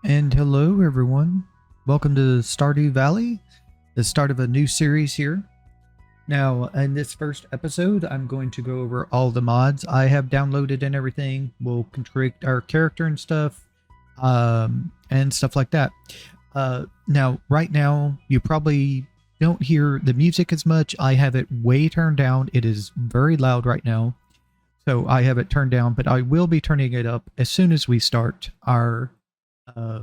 And hello, everyone. Welcome to Stardew Valley, the start of a new series here. Now, in this first episode, I'm going to go over all the mods I have downloaded and everything. We'll configure our character and stuff like that. Now, right now, you probably don't hear the music as much. I have it way turned down. It is very loud right now. So I have it turned down, but I will be turning it up as soon as we start our uh,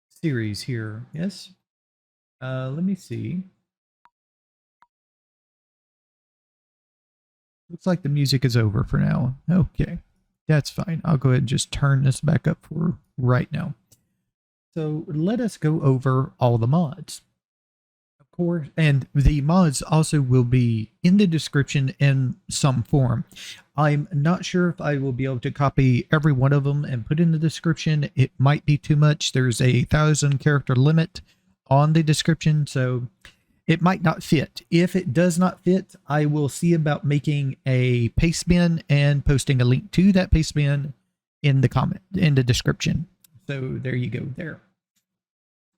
series here. Yes. Let me see. Looks like the music is over for now. Okay, that's fine. I'll go ahead and just turn this back up for right now. So let us go over all the mods. Of course, and the mods also will be in the description in some form. I'm not sure if I will be able to copy every one of them and put in the description. It might be too much. There's a 1,000 character limit on the description, so it might not fit. If it does not fit, I will see about making a paste bin and posting a link to that paste bin in the description. So there you go there.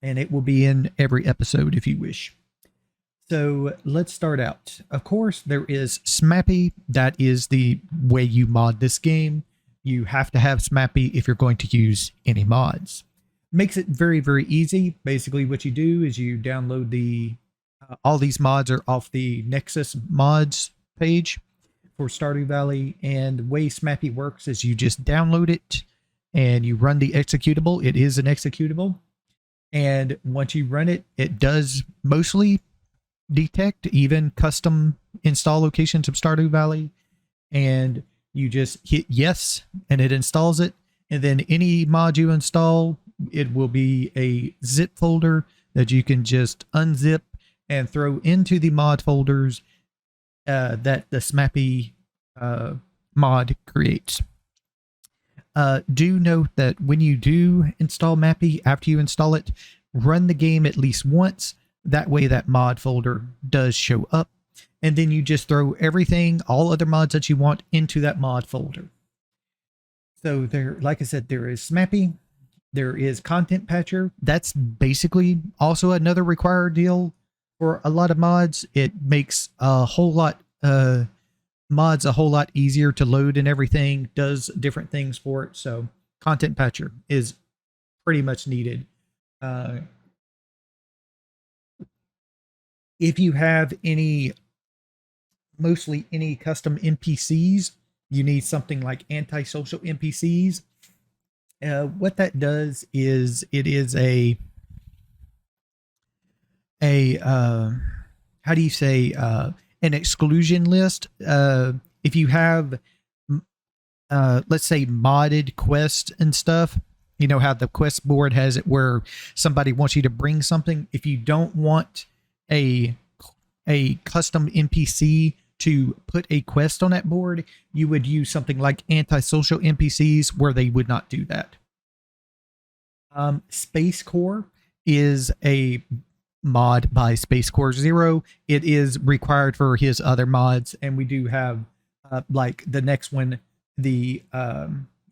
And it will be in every episode if you wish. So let's start out. Of course, there is Smappy. That is the way you mod this game. You have to have Smappy if you're going to use any mods. Makes it very, very easy. Basically, what you do is you download all these mods are off the Nexus mods page for Stardew Valley. And the way Smappy works is you just download it and you run the executable. It is an executable. And once you run it, it does mostly detect even custom install locations of Stardew Valley, and you just hit yes and it installs it. And then any mod you install, it will be a zip folder that you can just unzip and throw into the mod folders that the Smappy mod creates. Do note that when you do install Mappy, after you install it, run the game at least once. That way that mod folder does show up. And then you just throw everything, all other mods that you want, into that mod folder. So there, like I said, there is Smappy. There is Content Patcher. That's basically also another required deal for a lot of mods. It makes a whole lot mods a whole lot easier to load and everything, does different things for it. So Content Patcher is pretty much needed. If you have mostly any custom NPCs, you need something like antisocial NPCs. What that does is it is a how do you say an exclusion list. If you have let's say modded quests and stuff, you know how the quest board has it where somebody wants you to bring something. If you don't want a custom NPC to put a quest on that board, you would use something like antisocial NPCs where they would not do that. Space Core is a mod by Space Core Zero. It is required for his other mods, and we do have like the next one, the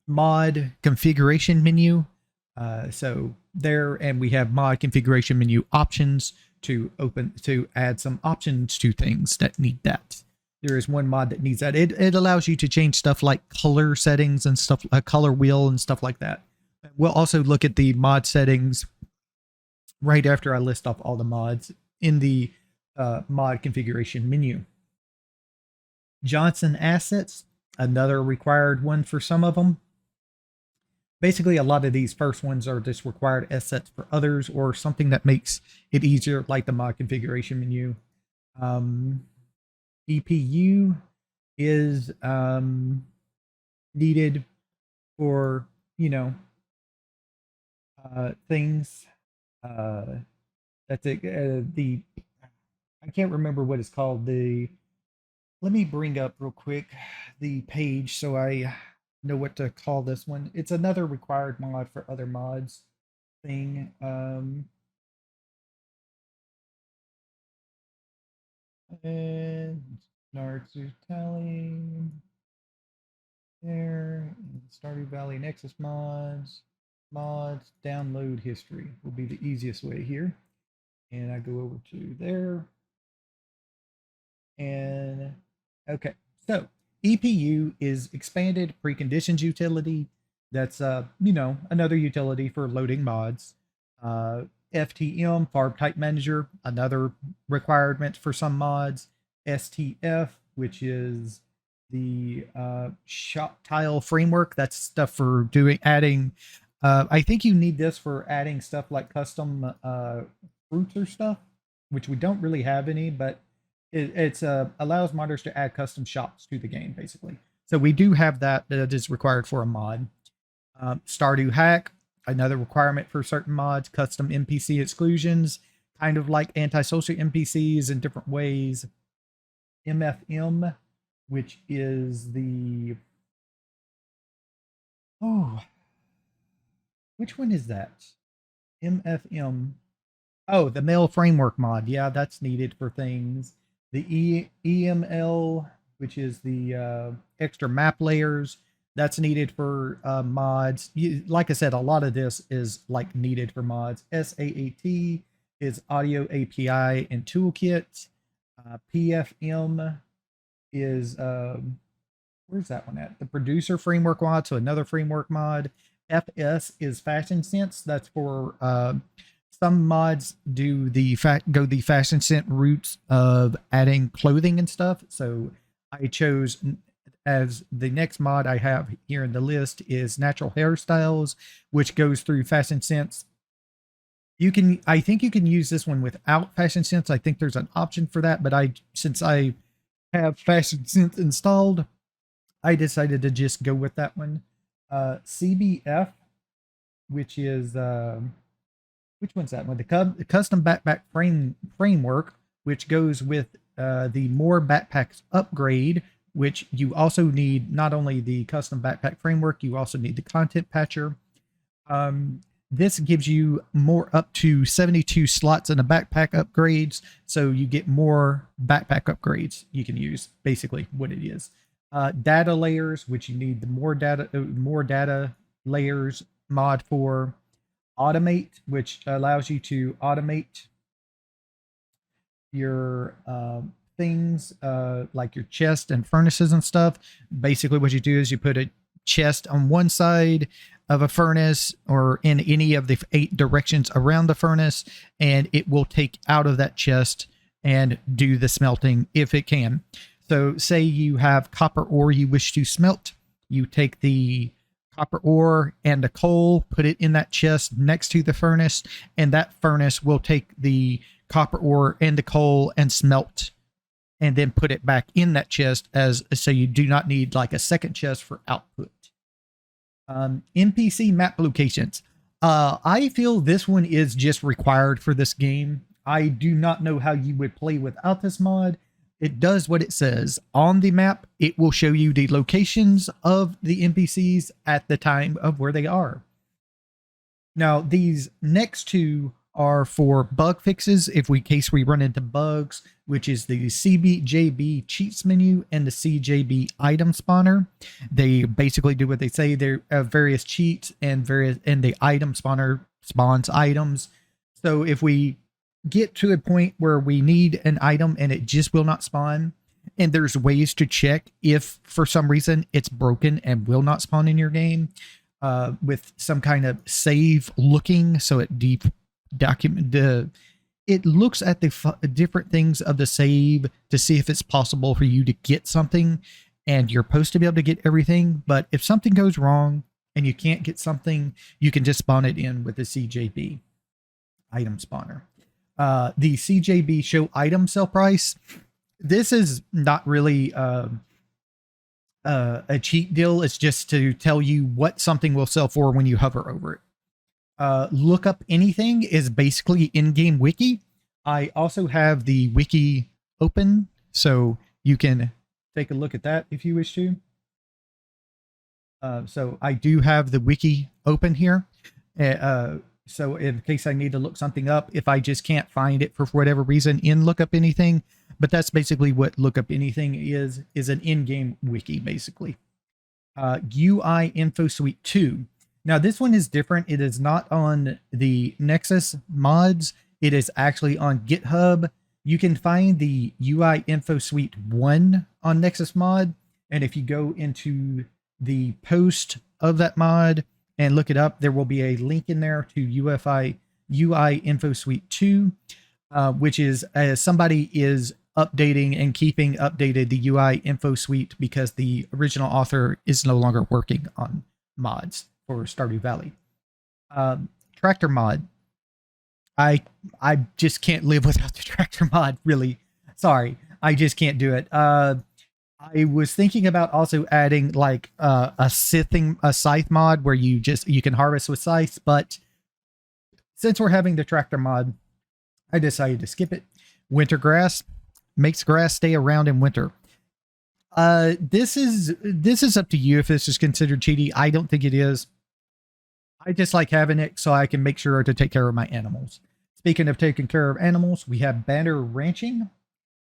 mod configuration menu. So there, and we have mod configuration menu options to add some options to things that need that. There is one mod that needs that. It allows you to change stuff like color settings and stuff, a color wheel and stuff like that. We'll also look at the mod settings right after I list off all the mods in the mod configuration menu. Johnson Assets, another required one for some of them. Basically, a lot of these first ones are just required assets for others or something that makes it easier, like the mod configuration menu. DPU is needed for, things. That's it. I can't remember what it's called. Let me bring up real quick the page so I know what to call this one. It's another required mod for other mods thing. And Naruto Tally there, Stardew Valley Nexus mods. mods, download history will be the easiest way here. And I go over to there. And okay, so EPU is expanded preconditions utility. That's another utility for loading mods. FTM, farm type manager, another requirement for some mods. STF, which is the shop tile framework. That's stuff for adding. I think you need this for adding stuff like custom fruits or stuff, which we don't really have any, but it's allows modders to add custom shops to the game, basically. So we do have that is required for a mod. Stardew Hack, another requirement for certain mods. Custom NPC exclusions, kind of like antisocial NPCs in different ways. MFM, which is the which one is that? MFM. Oh, the mail framework mod. Yeah, that's needed for things. The EML, which is the extra map layers, that's needed for mods. Like I said, a lot of this is like needed for mods. SAAT is audio API and toolkit. PFM is where's that one at? The producer framework mod, so another framework mod. FS is fashion sense. That's for some mods do go the fashion scent routes of adding clothing and stuff. So I chose as the next mod I have here in the list is natural hairstyles, which goes through fashion sense. I think you can use this one without fashion sense. I think there's an option for that, but since I have fashion sense installed, I decided to just go with that one. CBF, which is which one's that one? The custom backpack framework, which goes with the more backpacks upgrade, which you also need not only the custom backpack framework, you also need the content patcher. This gives you more up to 72 slots in the backpack upgrades, so you get more backpack upgrades you can use, basically what it is. Data layers, which you need the more data layers mod for. Automate, which allows you to automate your things like your chest and furnaces and stuff. Basically what you do is you put a chest on one side of a furnace or in any of the 8 directions around the furnace, and it will take out of that chest and do the smelting if it can. So say you have copper ore you wish to smelt, you take the copper ore and the coal, put it in that chest next to the furnace, and that furnace will take the copper ore and the coal and smelt and then put it back in that chest, so you do not need like a second chest for output. NPC map locations. I feel this one is just required for this game. I do not know how you would play without this mod. It does what it says. On the map, it will show you the locations of the NPCs at the time of where they are. Now, these next two are for bug fixes in case we run into bugs, which is the CJB cheats menu and the CJB item spawner. They basically do what they say. They're various cheats and the item spawner spawns items. So if we get to a point where we need an item and it just will not spawn, and there's ways to check if for some reason it's broken and will not spawn in your game, with some kind of save looking, so it it looks at the different things of the save to see if it's possible for you to get something, and you're supposed to be able to get everything. But if something goes wrong and you can't get something, you can just spawn it in with the CJB item spawner. The CJB show item sell price. This is not really a cheat deal. It's just to tell you what something will sell for when you hover over it. Look up anything is basically in-game wiki. I also have the wiki open, so you can take a look at that if you wish to. So I do have the wiki open here. So in case I need to look something up, if I just can't find it for whatever reason in Look Up Anything, but that's basically what Look Up Anything is an in-game wiki, basically. UI Info Suite 2. Now, this one is different. It is not on the Nexus mods. It is actually on GitHub. You can find the UI Info Suite 1 on Nexus mod. And if you go into the post of that mod and look it up, there will be a link in there to UI Info Suite 2, which is somebody is updating and keeping updated the UI Info Suite because the original author is no longer working on mods for Stardew Valley. Tractor mod. I just can't live without the tractor mod, really. Sorry, I just can't do it. I was thinking about also adding like a scythe mod where you can harvest with scythes, but since we're having the tractor mod, I decided to skip it. Winter grass makes grass stay around in winter. This is up to you if this is considered cheaty. I don't think it is. I just like having it so I can make sure to take care of my animals. Speaking of taking care of animals, we have banner ranching,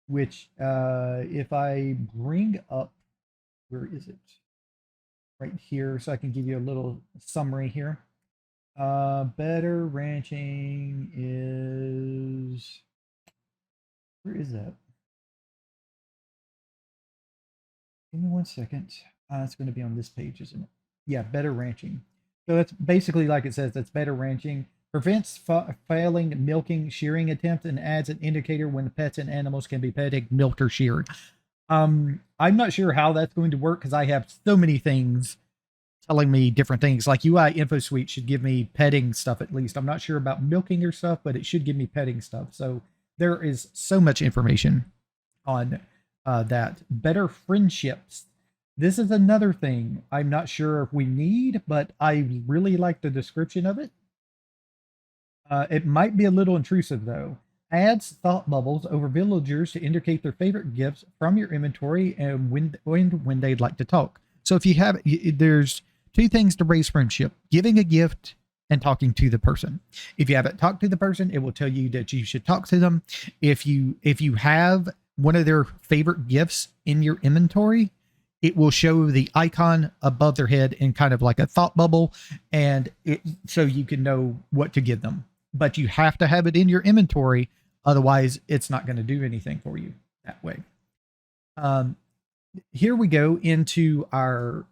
which if I bring up, where is it? Right here, so I can give you a little summary here. Better ranching is, where is that? Give me 1 second. It's going to be on this page, isn't it? Yeah, better ranching. So that's basically like it says, it's better ranching. Prevents failing milking, shearing attempts, and adds an indicator when the pets and animals can be petted, milked, or sheared. I'm not sure how that's going to work because I have so many things telling me different things. Like UI Info Suite should give me petting stuff at least. I'm not sure about milking or stuff, but it should give me petting stuff. So there is so much information on that. Better friendships. This is another thing I'm not sure if we need, but I really like the description of it. It might be a little intrusive though. Adds thought bubbles over villagers to indicate their favorite gifts from your inventory and when they'd like to talk. So if you have, there's two things to raise friendship: giving a gift and talking to the person. If you haven't talked to the person, it will tell you that you should talk to them. If you have one of their favorite gifts in your inventory, it will show the icon above their head in kind of like a thought bubble, and so you can know what to give them. But you have to have it in your inventory, otherwise it's not going to do anything for you that way. Here we go into our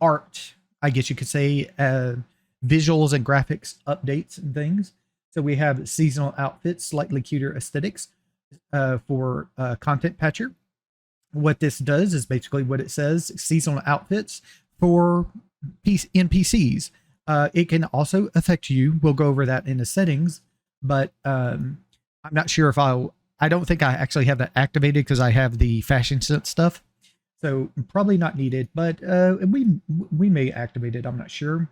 art, I guess you could say, visuals and graphics updates and things. So we have seasonal outfits, slightly cuter aesthetics for Content Patcher. What this does is basically what it says: seasonal outfits for NPCs. It can also affect you. We'll go over that in the settings, but I'm not sure if I don't think I actually have that activated because I have the fashion sense stuff. So probably not needed, but we may activate it. I'm not sure.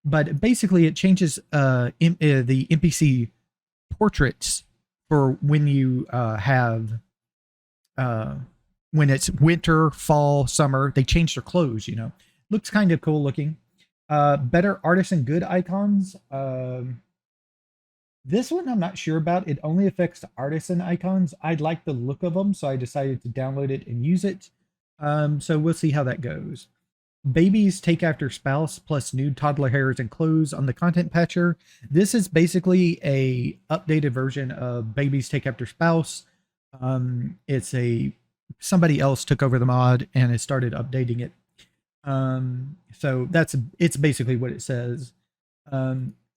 But basically it changes the NPC portraits for when you have when it's winter, fall, summer. They change their clothes, you know. Looks kind of cool looking. Better artisan good icons. This one I'm not sure about. It only affects the artisan icons. I like the look of them, so I decided to download it and use it. So we'll see how that goes. Babies take after spouse plus nude toddler hairs and clothes on the Content Patcher. This is basically a updated version of Babies Take After Spouse. It's somebody else took over the mod and it started updating it. So it's basically what it says.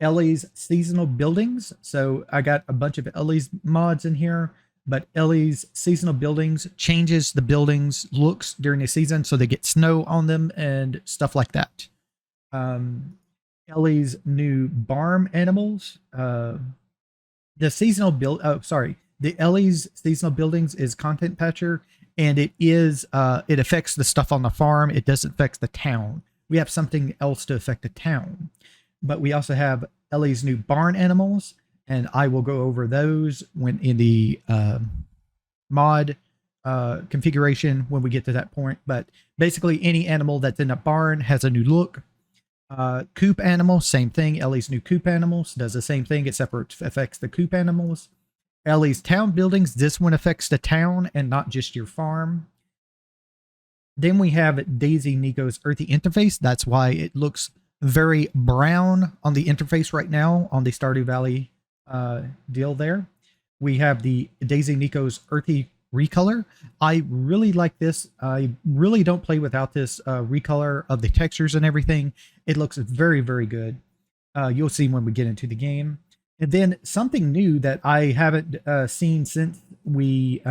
Ellie's seasonal buildings. So I got a bunch of Ellie's mods in here, but Ellie's seasonal buildings changes the buildings looks during the season, so they get snow on them and stuff like that. Ellie's new barn animals. The seasonal the Ellie's seasonal buildings is Content Patcher, and it affects the stuff on the farm. It doesn't affect the town. We have something else to affect the town, but we also have Ellie's new barn animals, and I will go over those when in the mod configuration when we get to that point. But basically any animal that's in a barn has a new look. Coop animal, same thing. Ellie's new coop animals does the same thing, except for it affects the coop animals. Ellie's town buildings, this one affects the town and not just your farm. Then we have Daisy Nico's earthy interface. That's why it looks very brown on the interface right now on the Stardew Valley deal there. We have the Daisy Nico's Earthy recolor. I really like this. I really don't play without this recolor of the textures and everything. It looks very, very good. You'll see when we get into the game. And then something new that I haven't seen since the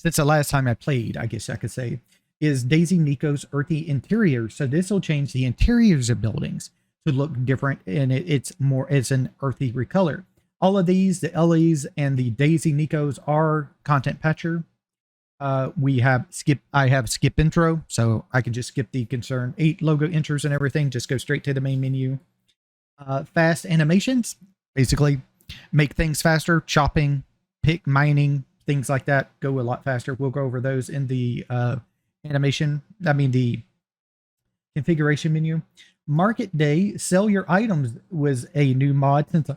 last time I played, I guess I could say, is Daisy Nico's Earthy interior. So this will change the interiors of buildings to look different, and it's an earthy recolor. All of these, the Ellie's and the Daisy Nico's, are content patcher. I have skip intro, so I can just skip the concern 8 logo enters and everything, just go straight to the main menu. Fast animations, basically make things faster, chopping, pick, mining, things like that go a lot faster. We'll go over those in the the configuration menu. Market Day, sell your items, was a new mod since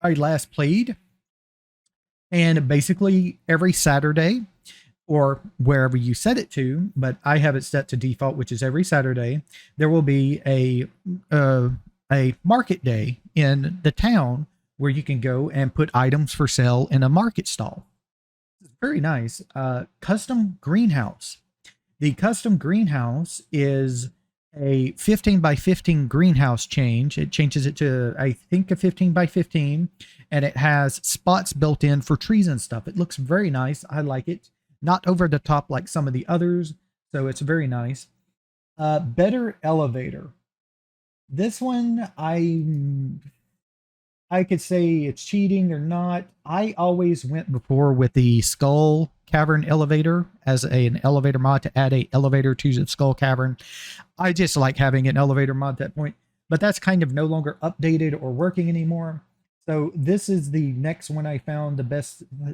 I last played. And basically every Saturday, or wherever you set it to, but I have it set to default, which is every Saturday, there will be a market day in the town where you can go and put items for sale in a market stall. It's very nice. Custom greenhouse. The custom greenhouse is a 15 by 15 greenhouse change. It changes it to, I think, a 15 by 15, and it has spots built in for trees and stuff. It looks very nice. I like it. Not over the top like some of the others, so it's very nice. Better elevator. This one, I could say it's cheating or not. I always went before with the Skull Cavern elevator as an elevator mod to add a elevator to the Skull Cavern. I just like having an elevator mod at that point, but that's kind of no longer updated or working anymore. So this is the next one I found,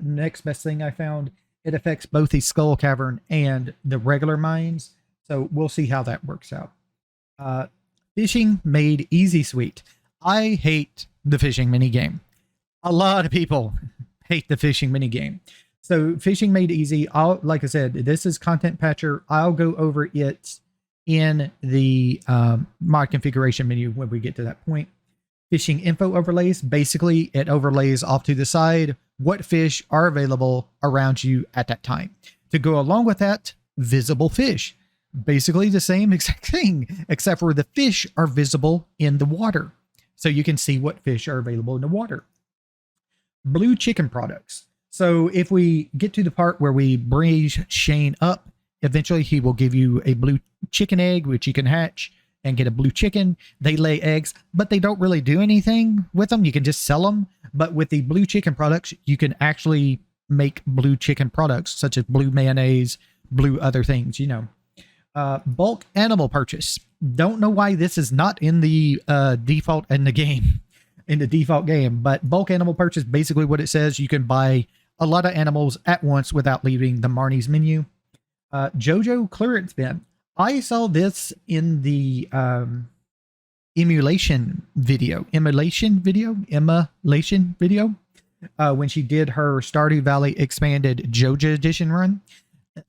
next best thing I found. It affects both the Skull Cavern and the regular mines. So we'll see how that works out. Fishing made easy sweet. I hate the fishing minigame. A lot of people hate the fishing minigame. So fishing made easy. Like I said, this is content patcher. I'll go over it in the mod configuration menu when we get to that point. Fishing info overlays. Basically, it overlays off to the side what fish are available around you at that time. To go along with that, visible fish. Basically the same exact thing, except for the fish are visible in the water. So you can see what fish are available in the water. Blue chicken products. So if we get to the part where we bring Shane up, eventually he will give you a blue chicken egg, which you can hatch and get a blue chicken. They lay eggs, but they don't really do anything with them. You can just sell them. But with the blue chicken products, you can actually make blue chicken products, such as blue mayonnaise, blue other things, you know. Bulk animal purchase. Don't know why this is not in the default in the game, but bulk animal purchase, basically what it says, you can buy a lot of animals at once without leaving the Marnie's menu. JoJo clearance bin. I saw this in the emulation video, when she did her Stardew Valley expanded JoJo edition run.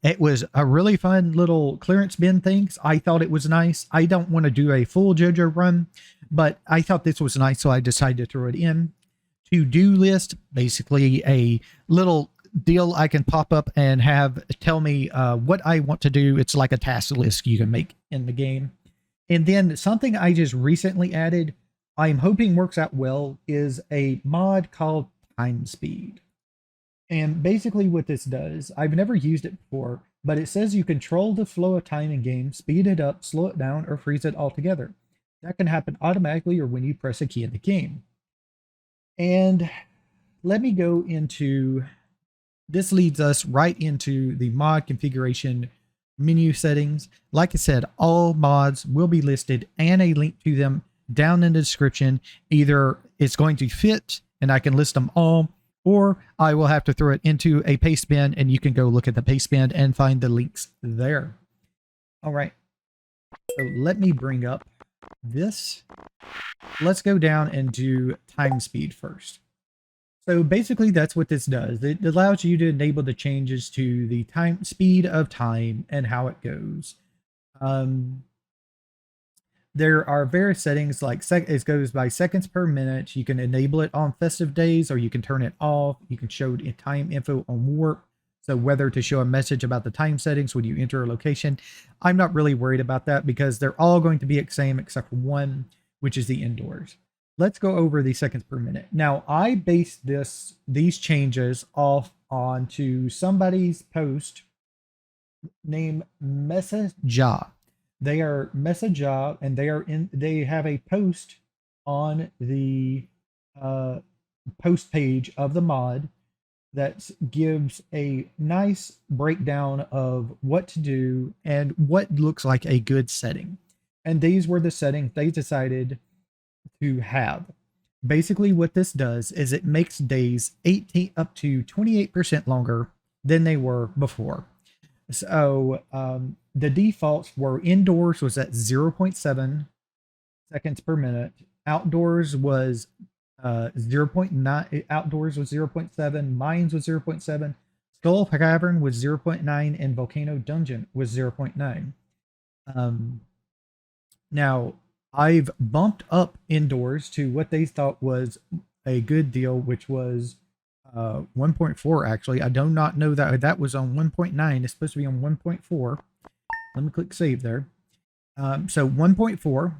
It was a really fun little clearance bin thing. I thought it was nice. I don't want to do a full JoJo run, but I thought this was nice, so I decided to throw it in. To-do list, basically a little deal I can pop up and have tell me what I want to do. It's like a task list you can make in the game. And then something I just recently added, I'm hoping works out well, is a mod called Time Speed. And basically what this does, I've never used it before, but it says you control the flow of time in game, speed it up, slow it down, or freeze it altogether. That can happen automatically or when you press a key in the game. And let me go into, this leads us right into the mod configuration menu settings. Like I said, all mods will be listed and a link to them down in the description. Either it's going to fit and I can list them all, or I will have to throw it into a paste bin and you can go look at the paste bin and find the links there. All right. So let me bring up this. Let's go down and do time speed first. So basically that's what this does. It allows you to enable the changes to the time speed of time and how it goes. Um, there are various settings like it goes by seconds per minute. You can enable it on festive days or you can turn it off. You can show time info on warp. So whether to show a message about the time settings when you enter a location. I'm not really worried about that because they're all going to be the same except for one, which is the indoors. Let's go over the seconds per minute. Now I based these changes off onto somebody's post named Messaja. They are Messaja, and they have a post on the uh, post page of the mod that gives a nice breakdown of what to do and what looks like a good setting. And these were the settings they decided to have. Basically, what this does is it makes days 18 up to 28% longer than they were before. So the defaults were indoors was at 0.7 seconds per minute. Outdoors was 0.9. Outdoors was 0.7. Mines was 0.7. Skull Cavern was 0.9. And Volcano Dungeon was 0.9. Now, I've bumped up indoors to what they thought was a good deal, which was 1.4 actually. I do not know that was on 1.9. It's supposed to be on 1.4. Let me click save there. So 1.4,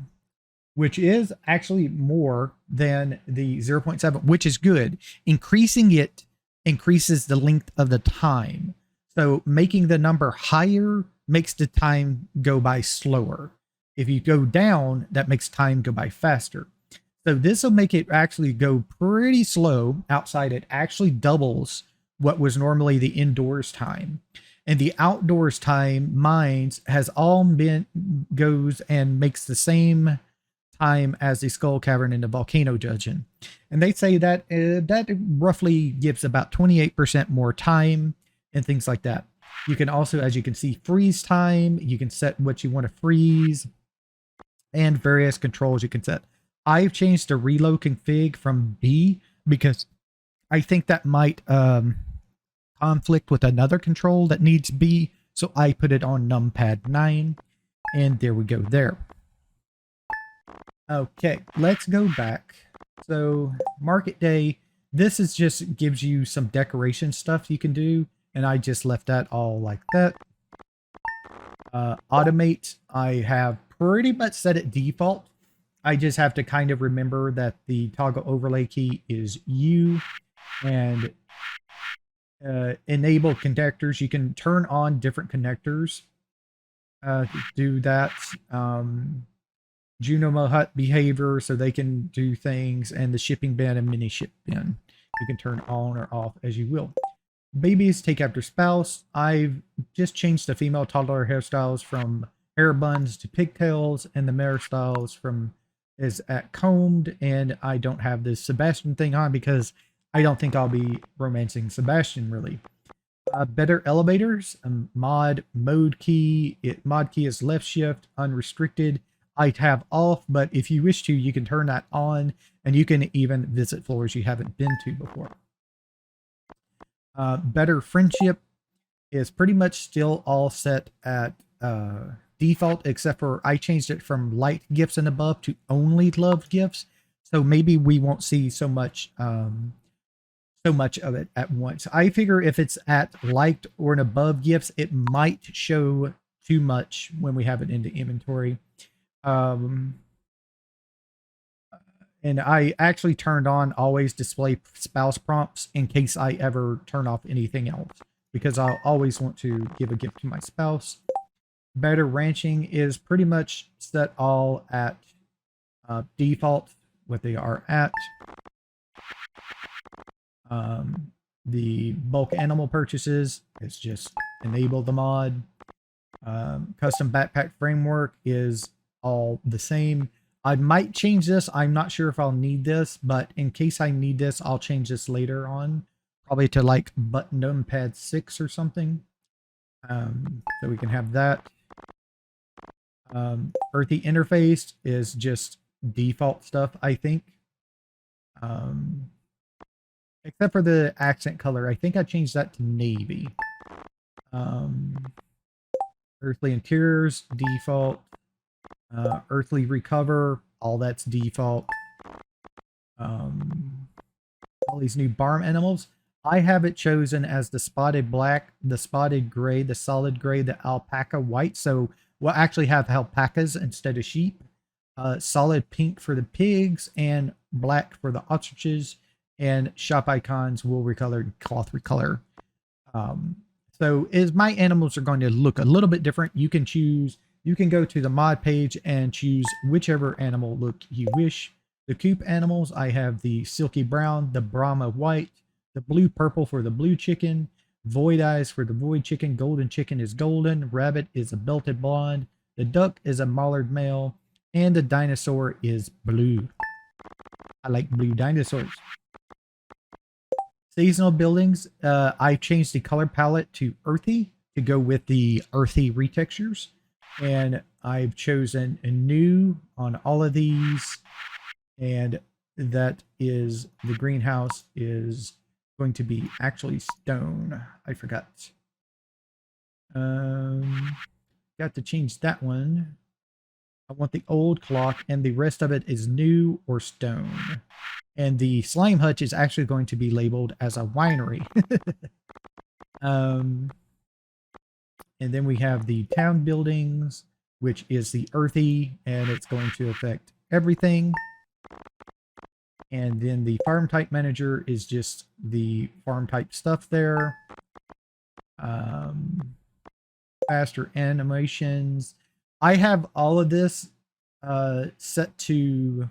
which is actually more than the 0.7, which is good. Increasing it increases the length of the time. So making the number higher makes the time go by slower. If you go down, that makes time go by faster. So this will make it actually go pretty slow outside. It actually doubles what was normally the indoors time. And the outdoors time, mines, has all been goes and makes the same time as the Skull Cavern and the Volcano Dungeon. And they say that that roughly gives about 28% more time and things like that. You can also, as you can see, freeze time. You can set what you want to freeze and various controls you can set. I've changed the reload config from B because I think that might conflict with another control that needs B. So I put it on numpad 9 and there we go there. Okay, let's go back. So market day, this is just gives you some decoration stuff you can do. And I just left that all like that. Automate, I have pretty much set it default. I just have to kind of remember that the toggle overlay key is U, and enable connectors. You can turn on different connectors to do that. Juno Hut behavior, so they can do things, and the shipping bin and mini ship bin. You can turn on or off as you will. Babies take after spouse. I've just changed the female toddler hairstyles from hair buns to pigtails, and the male styles from is at combed, and I don't have this Sebastian thing on because I don't think I'll be romancing Sebastian really. Better elevators, mod key. Mod key is left shift, unrestricted. I have off, but if you wish to, you can turn that on, and you can even visit floors you haven't been to before. Better friendship is pretty much still all set at default, except for I changed it from light gifts and above to only love gifts. So maybe we won't see so much of it at once. I figure if it's at liked or an above gifts, it might show too much when we have it into inventory. And I actually turned on always display spouse prompts in case I ever turn off anything else, because I'll always want to give a gift to my spouse. Better ranching is pretty much set all at default, what they are at. The bulk animal purchases is just enable the mod. Custom backpack framework is all the same. I might change this. I'm not sure if I'll need this, but in case I need this, I'll change this later on, probably to like button numpad 6 or something. So we can have that. Earthy interface is just default stuff, I think. Except for the accent color. I think I changed that to navy. Earthly Interiors, default. Earthly Recover, all that's default. All these new barn animals. I have it chosen as the spotted black, the spotted gray, the solid gray, the alpaca white. So we'll actually have alpacas instead of sheep. Solid pink for the pigs and black for the ostriches. And shop icons will recolor cloth recolor. So as my animals are going to look a little bit different, you can choose, you can go to the mod page and choose whichever animal look you wish. The coop animals, I have the silky brown, the Brahma white, the blue purple for the blue chicken, void eyes for the void chicken, golden chicken is golden, rabbit is a belted blonde, the duck is a mallard male, and the dinosaur is blue. I like blue dinosaurs. Seasonal buildings, I changed the color palette to earthy to go with the earthy retextures. And I've chosen a new on all of these. And that is, the greenhouse is going to be actually stone. I forgot. Got to change that one. I want the old clock, and the rest of it is new or stone. And the slime hutch is actually going to be labeled as a winery. And then we have the town buildings, which is the earthy, and it's going to affect everything. And then the farm type manager is just the farm type stuff there. Faster animations. I have all of this set to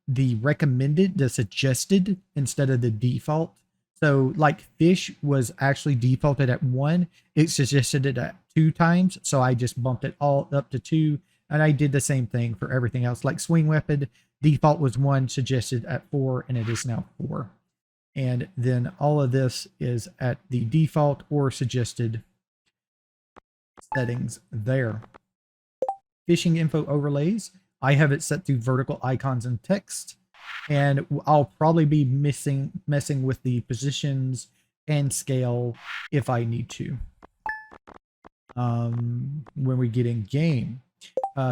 the recommended, the suggested instead of the default. So like fish was actually defaulted at 1. It suggested it at 2 times. So I just bumped it all up to 2. And I did the same thing for everything else. Like swing weapon, default was 1, suggested at 4, and it is now 4. And then all of this is at the default or suggested settings there. Fishing info overlays. I have it set to vertical icons and text, and I'll probably be messing with the positions and scale if I need to. When we get in game,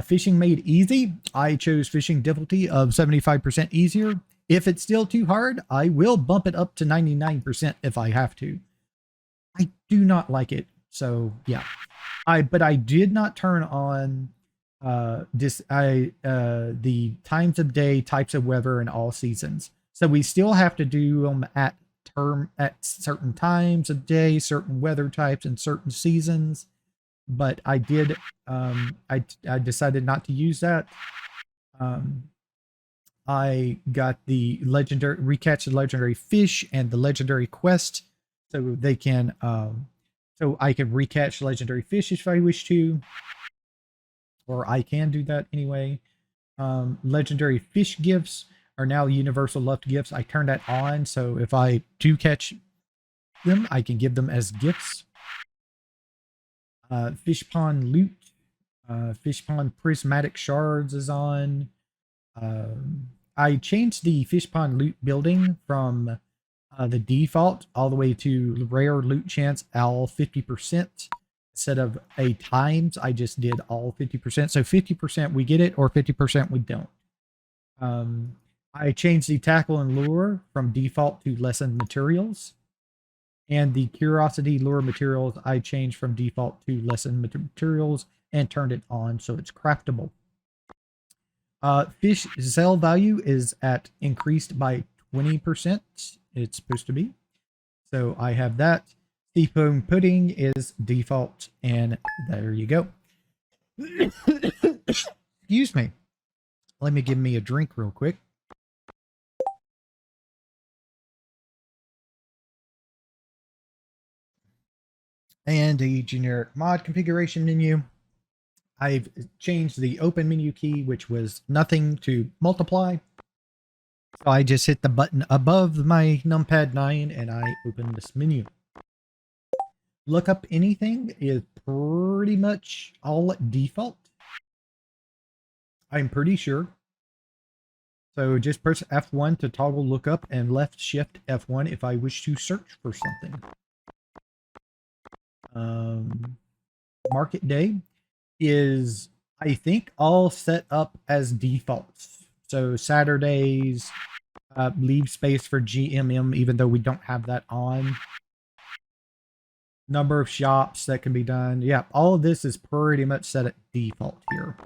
fishing made easy. I chose fishing difficulty of 75% easier. If it's still too hard, I will bump it up to 99% if I have to. I do not like it, so yeah. But I did not turn on the times of day, types of weather, and all seasons. So we still have to do them at certain times of day, certain weather types, and certain seasons. But I did, I decided not to use that. I got the legendary recatch the legendary fish and the legendary quest, so they can, so I can recatch legendary fish if I wish to. Or I can do that anyway. Legendary fish gifts are now universal left gifts. I turned that on, so if I do catch them, I can give them as gifts. Fish pond loot. Fish pond prismatic shards is on. I changed the fish pond loot building from the default all the way to rare loot chance all 50%. Instead of a times, I just did all 50%. So 50% we get it, or 50% we don't. I changed the tackle and lure from default to lessened materials. And the curiosity lure materials, I changed from default to lessened materials and turned it on so it's craftable. Fish sell value is at increased by 20%. It's supposed to be. So I have that. Teaspoon pudding is default, and there you go. Excuse me. Let me give me a drink real quick. And a generic mod configuration menu. I've changed the open menu key, which was nothing, to multiply. So I just hit the button above my numpad 9 and I open this menu. Look up anything is pretty much all default. I'm pretty sure. So just press F1 to toggle lookup and left shift F1 if I wish to search for something. market day is, I think, all set up as defaults. So Saturdays, leave space for GMM, even though we don't have that on. Number of shops that can be done. Yeah, all of this is pretty much set at default here.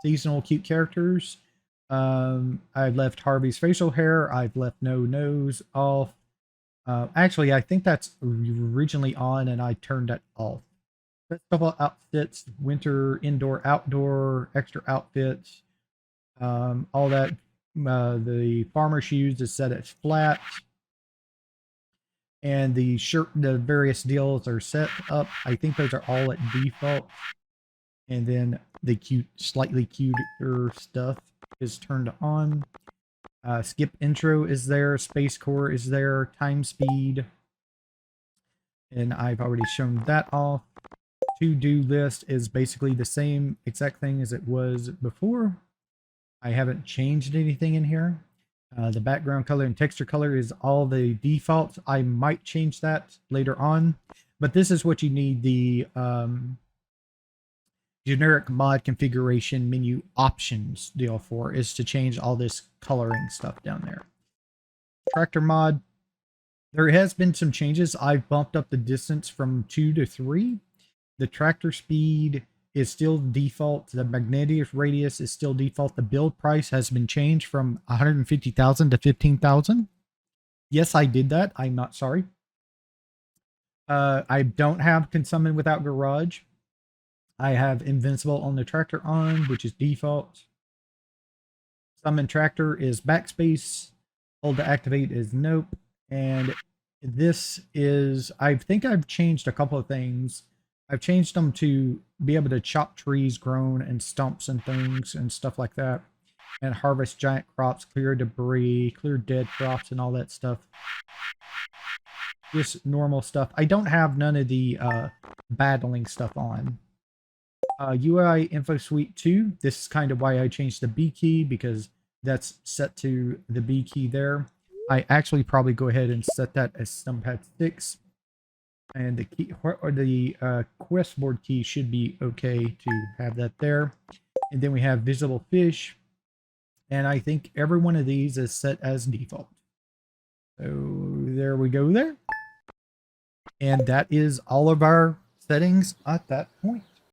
Seasonal cute characters. I've left Harvey's facial hair. I've left no nose off. Actually, I think that's originally on and I turned that off. Festival outfits, winter, indoor, outdoor, extra outfits, all that. The farmer shoes is set at flat, and the various deals are set up. I think those are all at default, and then the slightly cuter stuff is turned on. Skip intro is there, space core is there, time speed, and I've already shown that off. To-do list is basically the same exact thing as it was before. I haven't changed anything in here. The background color and texture color is all the defaults. I might change that later on, but this is what you need the generic mod configuration menu options deal for, is to change all this coloring stuff down there. Tractor mod, there has been some changes. I've bumped up the distance from 2 to 3. The tractor speed is still default. The magnetic radius is still default. The build price has been changed from 150,000 to 15,000. Yes, I did that. I'm not sorry. I don't have Can Summon Without Garage. I have Invincible on the tractor on, which is default. Summon tractor is backspace. Hold to activate is nope. And this is, I think I've changed a couple of things. I've changed them to be able to chop trees grown and stumps and things and stuff like that. And harvest giant crops, clear debris, clear dead crops and all that stuff. Just normal stuff. I don't have none of the battling stuff on. UI Info Suite 2. This is kind of why I changed the B key, because that's set to the B key there. I actually probably go ahead and set that as Stumpad 6. And the key or the quest board key should be okay to have that there. And then we have visible fish. And I think every one of these is set as default. So there we go there. And that is all of our settings at that point.